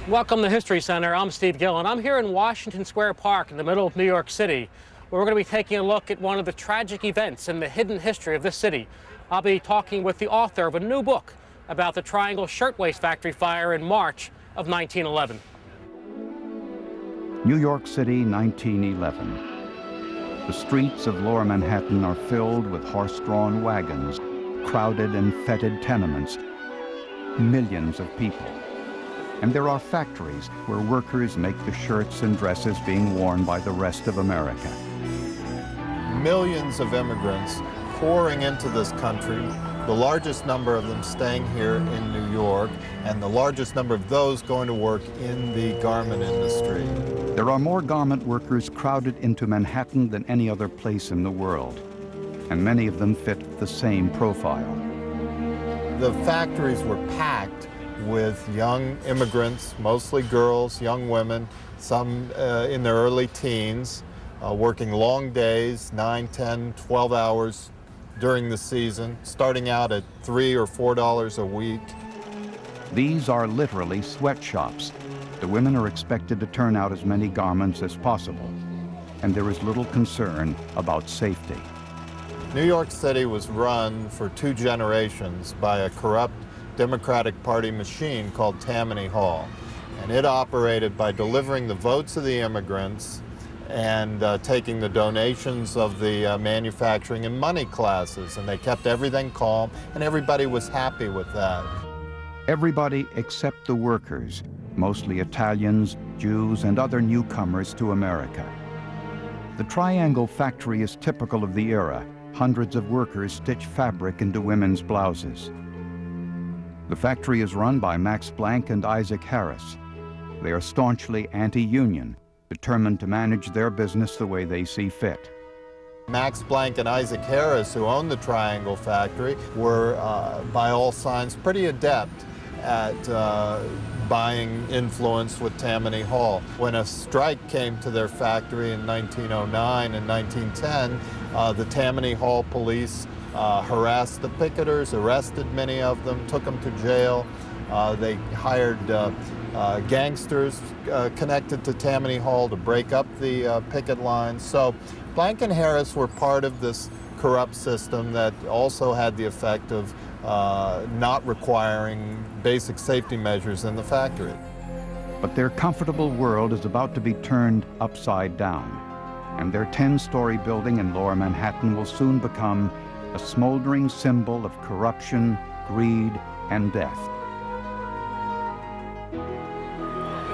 Welcome to History Center. I'm Steve Gill, and I'm here in Washington Square Park in the middle of New York City, where we're going to be taking a look at one of the tragic events in the hidden history of this city. I'll be talking with the author of a new book about the Triangle Shirtwaist Factory fire in March of 1911. New York City, 1911. The streets of lower Manhattan are filled with horse-drawn wagons, crowded and fetid tenements, millions of people. And there are factories where workers make the shirts and dresses being worn by the rest of America. Millions of immigrants pouring into this country, the largest number of them staying here in New York, and the largest number of those going to work in the garment industry. There are more garment workers crowded into Manhattan than any other place in the world, and many of them fit the same profile. The factories were packed with young immigrants, mostly girls, young women, some in their early teens, working long days, 9, 10, 12 hours during the season, starting out at $3 or $4 a week. These are literally sweatshops. The women are expected to turn out as many garments as possible, and there is little concern about safety. New York City was run for 2 generations by a corrupt Democratic Party machine called Tammany Hall, and it operated by delivering the votes of the immigrants and taking the donations of the manufacturing and money classes, and they kept everything calm, and everybody was happy with that. Everybody except the workers, mostly Italians, Jews, and other newcomers to America. The Triangle factory is typical of the era. Hundreds of workers stitch fabric into women's blouses. The factory is run by Max Planck and Isaac Harris. They are staunchly anti-union, determined to manage their business the way they see fit. Max Planck and Isaac Harris, who owned the Triangle factory, were, by all signs, pretty adept at buying influence with Tammany Hall. When a strike came to their factory in 1909 and 1910, the Tammany Hall police harassed the picketers, arrested many of them, took them to jail. They hired gangsters connected to Tammany Hall to break up the picket lines. So Planck and Harris were part of this corrupt system that also had the effect of not requiring basic safety measures in the factory. But their comfortable world is about to be turned upside down, and their 10-story building in lower Manhattan will soon become a smoldering symbol of corruption, greed, and death.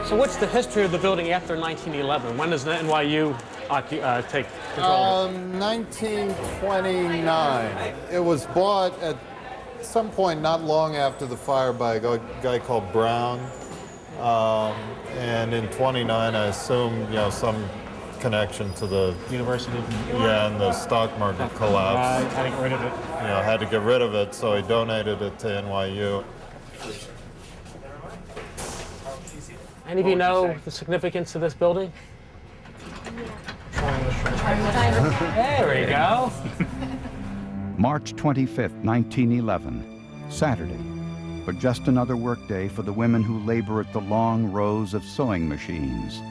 So what's the history of the building after 1911? When does the NYU take control? 1929. It was bought at some point not long after the fire by a guy called Brown. And in 29, I assume, some connection to the University. Yeah, and the stock market collapse. Had to get rid of it. Had to get rid of it, so he donated it to NYU. Any of you know the significance of this building? There we go. March 25th, 1911, Saturday, but just another workday for the women who labor at the long rows of sewing machines.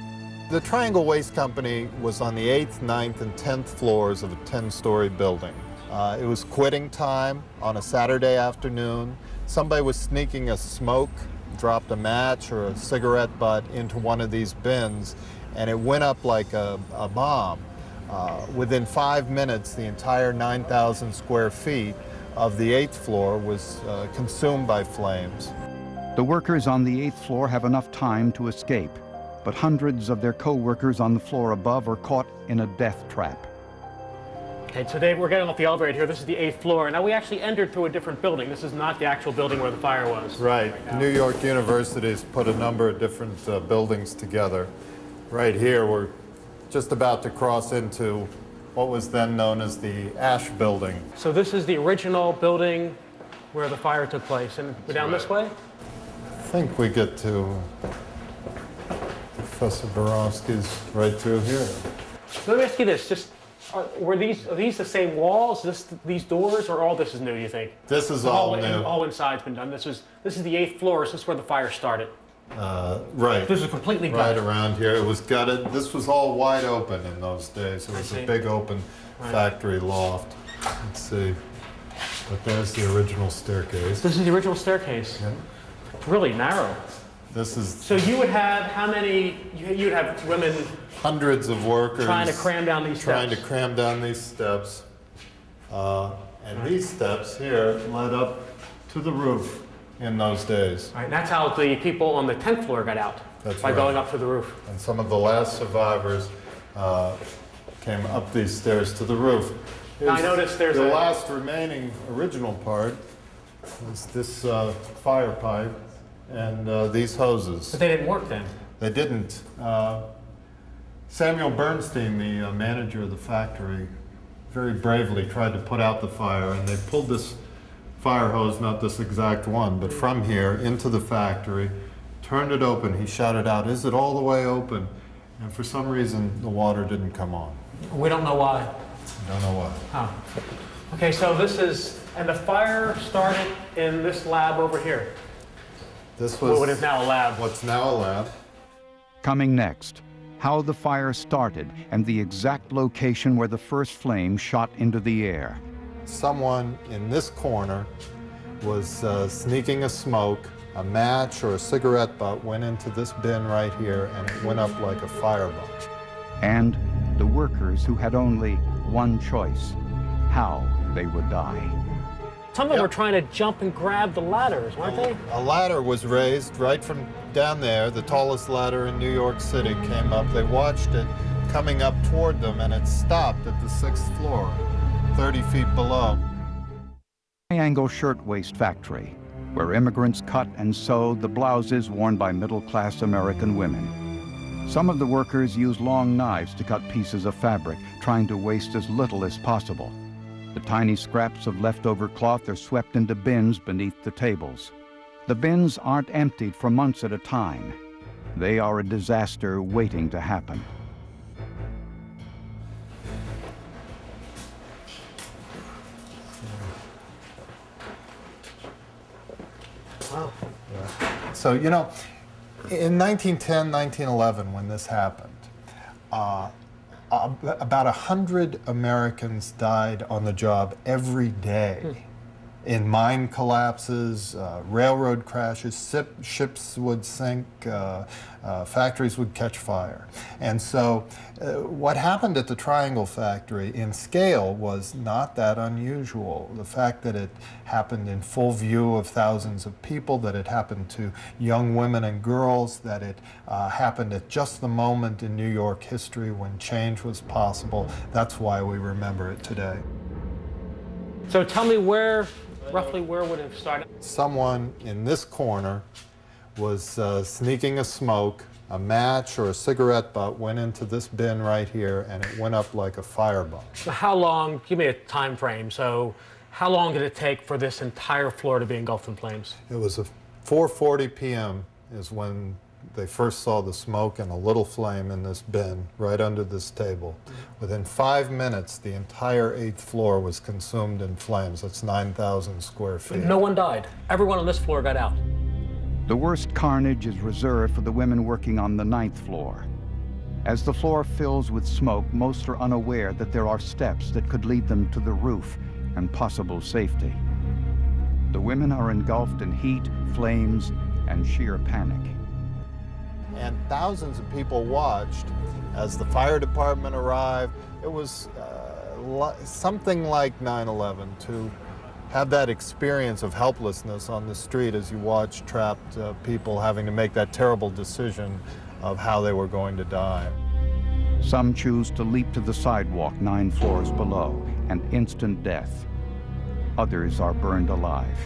The Triangle Waist Company was on the 8th, 9th, and 10th floors of a 10-story building. It was quitting time on a Saturday afternoon. Somebody was sneaking a smoke, dropped a match or a cigarette butt into one of these bins, and it went up like a bomb. Within 5 minutes, the entire 9,000 square feet of the 8th floor was consumed by flames. The workers on the 8th floor have enough time to escape, but hundreds of their co-workers on the floor above are caught in a death trap. Okay, today we're getting off the elevator here. This is the 8th floor. Now we actually entered through a different building. This is not the actual building where the fire was. Right. New York University's put a number of different buildings together. Right here, we're just about to cross into what was then known as the Ash Building. So this is the original building where the fire took place. And we're down this way? I think we get to Professor Borowski's right through here. So let me ask you this, are these the same walls, these doors, or all this is new, you think? This is all new. All inside's been done. This is the 8th floor, so this is where the fire started. Right. This is completely right gutted. around here. It was gutted. This was all wide open in those days. It was a big open factory loft. Let's see. But there's the original staircase. This is the original staircase. Yeah. It's really narrow. This is So you would have how many? You'd have women hundreds of workers trying to cram down these steps. Trying to cram down these steps. And these steps here led up to the roof in those days. Right, and that's how the people on the 10th floor got out. That's by right. going up to the roof. And some of the last survivors came up these stairs to the roof. Now I noticed there's the last remaining original part is this fire pipe and these hoses. But they didn't work then. They didn't. Samuel Bernstein, the manager of the factory, very bravely tried to put out the fire, and they pulled this fire hose, not this exact one, but from here into the factory, turned it open. He shouted out, "Is it all the way open?" And for some reason, the water didn't come on. We don't know why. Don't know why. Huh. Okay, so this is, and the fire started in this lab over here. This was What is now a lab. what's now a lab. Coming next, how the fire started and the exact location where the first flame shot into the air. Someone in this corner was sneaking a smoke. A match or a cigarette butt went into this bin right here, and it went up like a fireball. And the workers who had only one choice, how they would die. Some of them were trying to jump and grab the ladders, weren't they? A ladder was raised right from down there. The tallest ladder in New York City came up. They watched it coming up toward them, and it stopped at the 6th floor, 30 feet below. Triangle Shirtwaist Factory, where immigrants cut and sewed the blouses worn by middle-class American women. Some of the workers used long knives to cut pieces of fabric, trying to waste as little as possible. The tiny scraps of leftover cloth are swept into bins beneath the tables. The bins aren't emptied for months at a time. They are a disaster waiting to happen. Wow. So, you know, in 1910, 1911, when this happened, about 100 Americans died on the job every day. In mine collapses, railroad crashes, ships would sink, factories would catch fire. And so what happened at the Triangle factory in scale was not that unusual. The fact that it happened in full view of thousands of people, that it happened to young women and girls, that it happened at just the moment in New York history when change was possible, that's why we remember it today. So tell me roughly where would it have started? Someone in this corner was sneaking a smoke. A match or a cigarette butt went into this bin right here, and it went up like a fireball. So how long, give me a time frame, so how long did it take for this entire floor to be engulfed in flames? It was 4:40 p.m. is when they first saw the smoke and a little flame in this bin right under this table. Within 5 minutes, the entire 8th floor was consumed in flames. That's 9,000 square feet. No one died. Everyone on this floor got out. The worst carnage is reserved for the women working on the 9th floor. As the floor fills with smoke, most are unaware that there are steps that could lead them to the roof and possible safety. The women are engulfed in heat, flames, and sheer panic. And thousands of people watched as the fire department arrived. It was something like 9/11 to have that experience of helplessness on the street as you watch trapped people having to make that terrible decision of how they were going to die. Some choose to leap to the sidewalk 9 floors below, an instant death. Others are burned alive.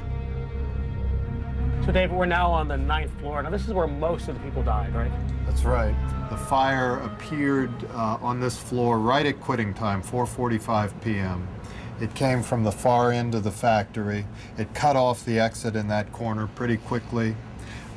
So David, we're now on the 9th floor. Now this is where most of the people died, right? That's right. The fire appeared on this floor right at quitting time, 4:45 p.m. It came from the far end of the factory. It cut off the exit in that corner pretty quickly.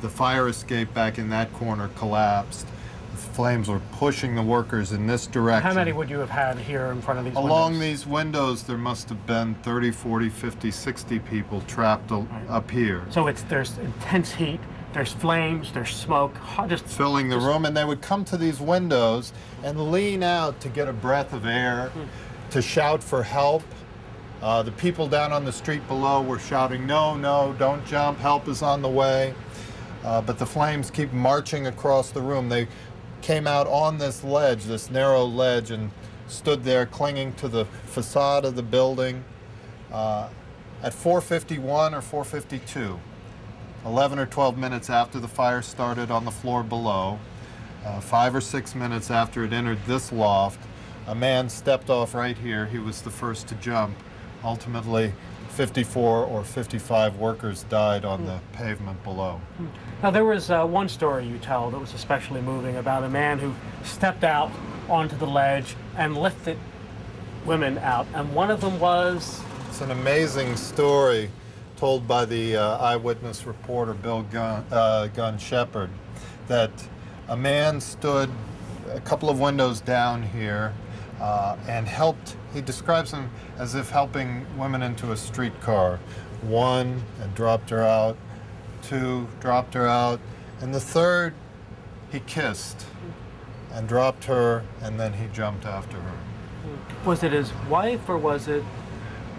The fire escape back in that corner collapsed. The flames were pushing the workers in this direction. How many would you have had here in front of these windows? Along these windows, there must have been 30, 40, 50, 60 people trapped up here. So there's intense heat, There's flames, there's smoke, just filling the room, and they would come to these windows and lean out to get a breath of air, to shout for help. The people down on the street below were shouting, "No, no, don't jump, help is on the way." But the flames keep marching across the room. They came out on this ledge, this narrow ledge, and stood there clinging to the facade of the building. At 4:51 or 4:52, 11 or 12 minutes after the fire started on the floor below, 5 or 6 minutes after it entered this loft, a man stepped off right here. He was the first to jump. Ultimately, 54 or 55 workers died on the pavement below. Now, there was one story you tell that was especially moving about a man who stepped out onto the ledge and lifted women out, and one of them was... It's an amazing story told by the eyewitness reporter Bill Gun Shepherd, that a man stood a couple of windows down here and helped. He describes him as if helping women into a streetcar. 1, and dropped her out. 2, dropped her out. And the 3rd, he kissed and dropped her, and then he jumped after her. Was it his wife, or was it...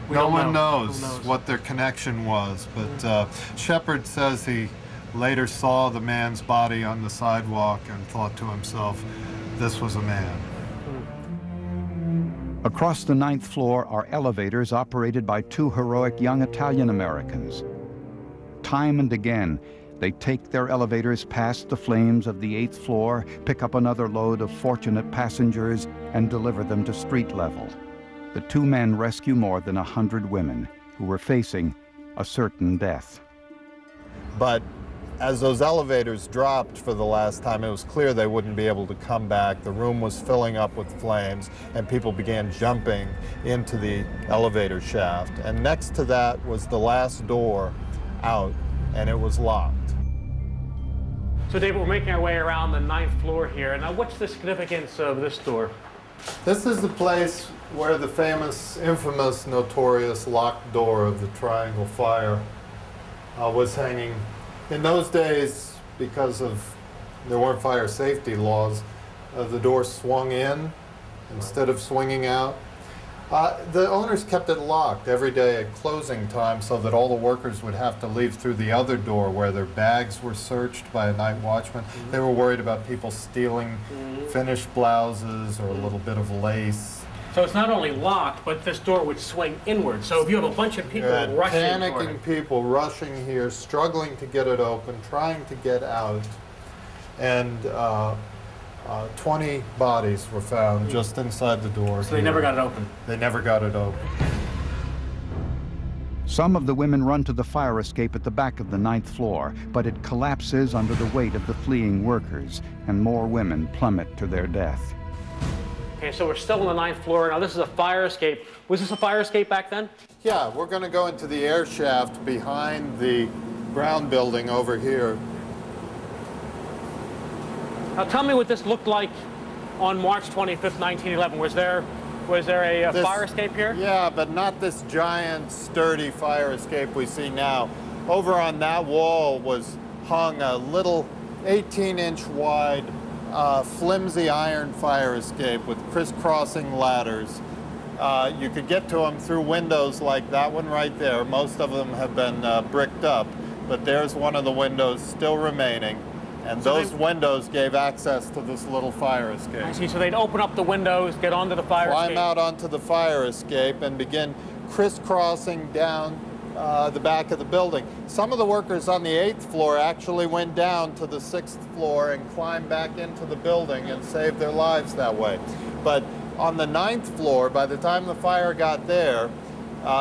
No one knows what their connection was, but Shepherd says he later saw the man's body on the sidewalk and thought to himself, this was a man. Across the 9th floor are elevators operated by 2 heroic young Italian Americans. Time and again, they take their elevators past the flames of the 8th floor, pick up another load of fortunate passengers, and deliver them to street level. The 2 men rescue more than 100 women who were facing a certain death. But as those elevators dropped for the last time, it was clear they wouldn't be able to come back. The room was filling up with flames, and people began jumping into the elevator shaft. And next to that was the last door out, and it was locked. So, David, we're making our way around the 9th floor here. Now, what's the significance of this door? This is the place where the famous, infamous, notorious locked door of the Triangle Fire was hanging. In those days, because there weren't fire safety laws, the door swung in instead of swinging out. The owners kept it locked every day at closing time so that all the workers would have to leave through the other door where their bags were searched by a night watchman. They were worried about people stealing finished blouses or a little bit of lace. So it's not only locked, but this door would swing inward. So if you have a bunch of people rushing panicking people rushing here, struggling to get it open, trying to get out, and 20 bodies were found just inside the door. So they never got it open? They never got it open. Some of the women run to the fire escape at the back of the 9th floor, but it collapses under the weight of the fleeing workers, and more women plummet to their death. Okay, so we're still on the 9th floor. Now, this is a fire escape. Was this a fire escape back then? Yeah, we're going to go into the air shaft behind the Brown building over here. Now, tell me what this looked like on March 25th, 1911. Was there a fire escape here? Yeah, but not this giant, sturdy fire escape we see now. Over on that wall was hung a little 18-inch wide flimsy iron fire escape with crisscrossing ladders. You could get to them through windows like that one right there. Most of them have been bricked up, but there's one of the windows still remaining. And so those windows gave access to this little fire escape. I see, so they'd open up the windows, get onto the fire escape. Climb out onto the fire escape and begin crisscrossing down the back of the building. Some of the workers on the 8th floor actually went down to the 6th floor and climbed back into the building and saved their lives that way. But on the 9th floor, by the time the fire got there,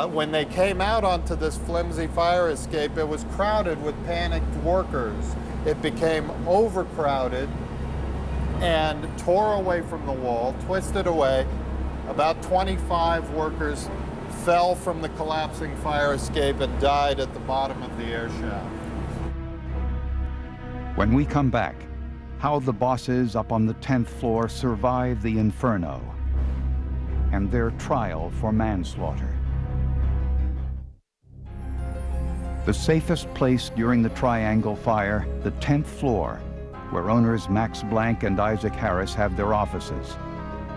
when they came out onto this flimsy fire escape, it was crowded with panicked workers. It became overcrowded and tore away from the wall, twisted away. About 25 workers fell from the collapsing fire escape and died at the bottom of the air shaft. When we come back, how the bosses up on the 10th floor survived the inferno and their trial for manslaughter. The safest place during the Triangle Fire, the 10th floor, where owners Max Blank and Isaac Harris have their offices.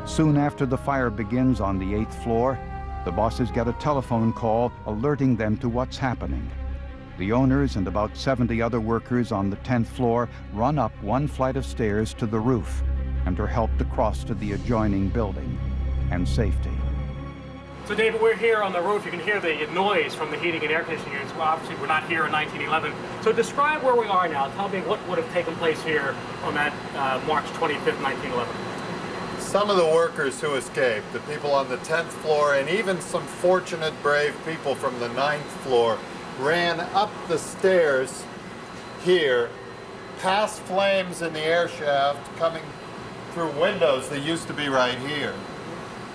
Soon after the fire begins on the 8th floor, the bosses get a telephone call alerting them to what's happening. The owners and about 70 other workers on the 10th floor run up one flight of stairs to the roof and are helped across to the adjoining building and safety. So David, we're here on the roof. You can hear the noise from the heating and air conditioning units. Well, obviously, we're not here in 1911. So describe where we are now. Tell me what would have taken place here on that March 25th, 1911. Some of the workers who escaped, the people on the 10th floor, and even some fortunate, brave people from the 9th floor, ran up the stairs here, past flames in the air shaft, coming through windows that used to be right here,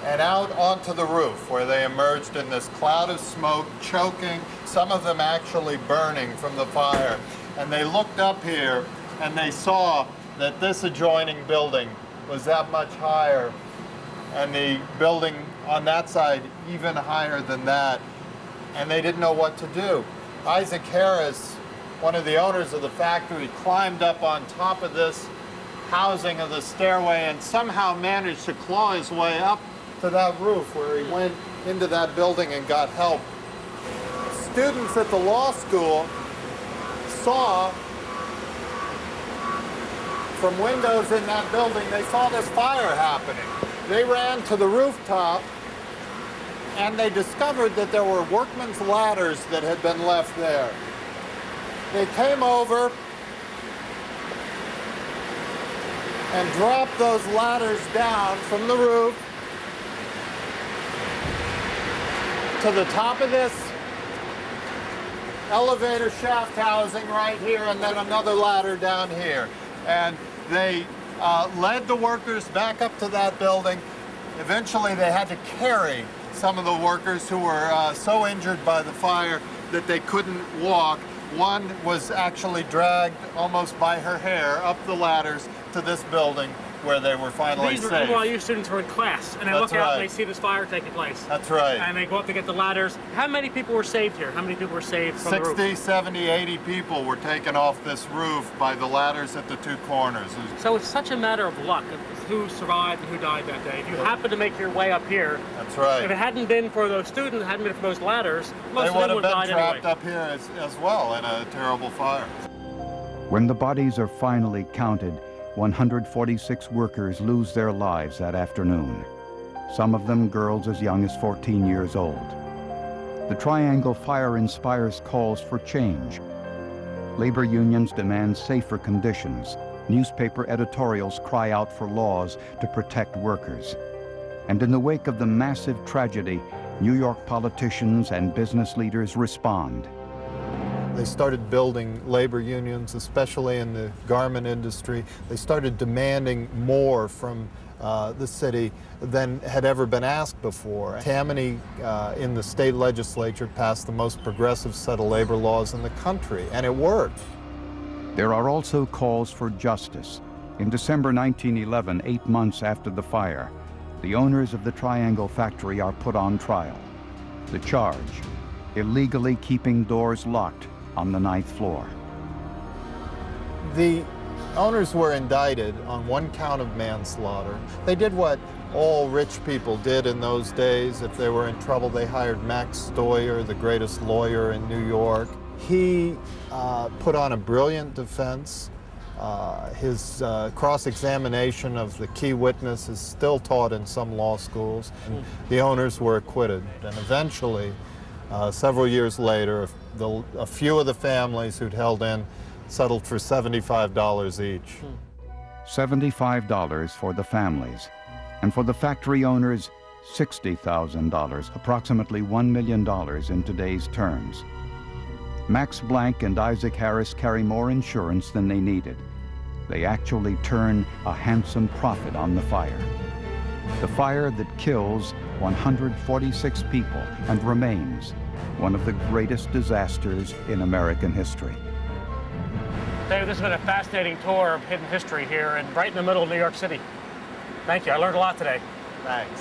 and out onto the roof, where they emerged in this cloud of smoke, choking, some of them actually burning from the fire. And they looked up here, and they saw that this adjoining building was that much higher, and the building on that side even higher than that, and they didn't know what to do. Isaac Harris, one of the owners of the factory, climbed up on top of this housing of the stairway and somehow managed to claw his way up to that roof, where he went into that building and got help. Students at the law school saw from windows in that building, they saw this fire happening. They ran to the rooftop and they discovered that there were workmen's ladders that had been left there. They came over and dropped those ladders down from the roof to the top of this elevator shaft housing right here, and then another ladder down here. And they led the workers back up to that building. Eventually they had to carry some of the workers who were so injured by the fire that they couldn't walk. One was actually dragged almost by her hair up the ladders to this building, where they were finally safe. Meanwhile, you students were in class, and they look out and they see this fire taking place. That's right. And they go up to get the ladders. How many people were saved here? How many people were saved from the roof? 60, 70, 80 people were taken off this roof by the ladders at the two corners. So it's such a matter of luck who survived and who died that day. If you happen to make your way up here, that's right. If it hadn't been for those students, it hadn't been for those ladders, most of them would have died anyway. They would have been trapped up here as well in a terrible fire. When the bodies are finally counted, 146 workers lose their lives that afternoon, some of them girls as young as 14 years old. The Triangle Fire inspires calls for change. Labor unions demand safer conditions. Newspaper editorials cry out for laws to protect workers. And in the wake of the massive tragedy, New York politicians and business leaders respond. They started building labor unions, especially in the garment industry. They started demanding more from the city than had ever been asked before. Tammany in the state legislature passed the most progressive set of labor laws in the country, and it worked. There are also calls for justice. In December 1911, 8 months after the fire, the owners of the Triangle factory are put on trial. The charge, illegally keeping doors locked on the 9th floor. The owners were indicted on one count of manslaughter. They did what all rich people did in those days. If they were in trouble, they hired Max Stoyer, the greatest lawyer in New York. He put on a brilliant defense. His cross-examination of the key witness is still taught in some law schools. And the owners were acquitted, and eventually, several years later, a few of the families who'd held in settled for $75 each. $75 for the families, and for the factory owners, $60,000, approximately $1 million in today's terms. Max Blank and Isaac Harris carry more insurance than they needed. They actually turn a handsome profit on the fire. The fire that kills 146 people and remains one of the greatest disasters in American history. David, this has been a fascinating tour of hidden history here and right in the middle of New York City. Thank you. I learned a lot today. Thanks.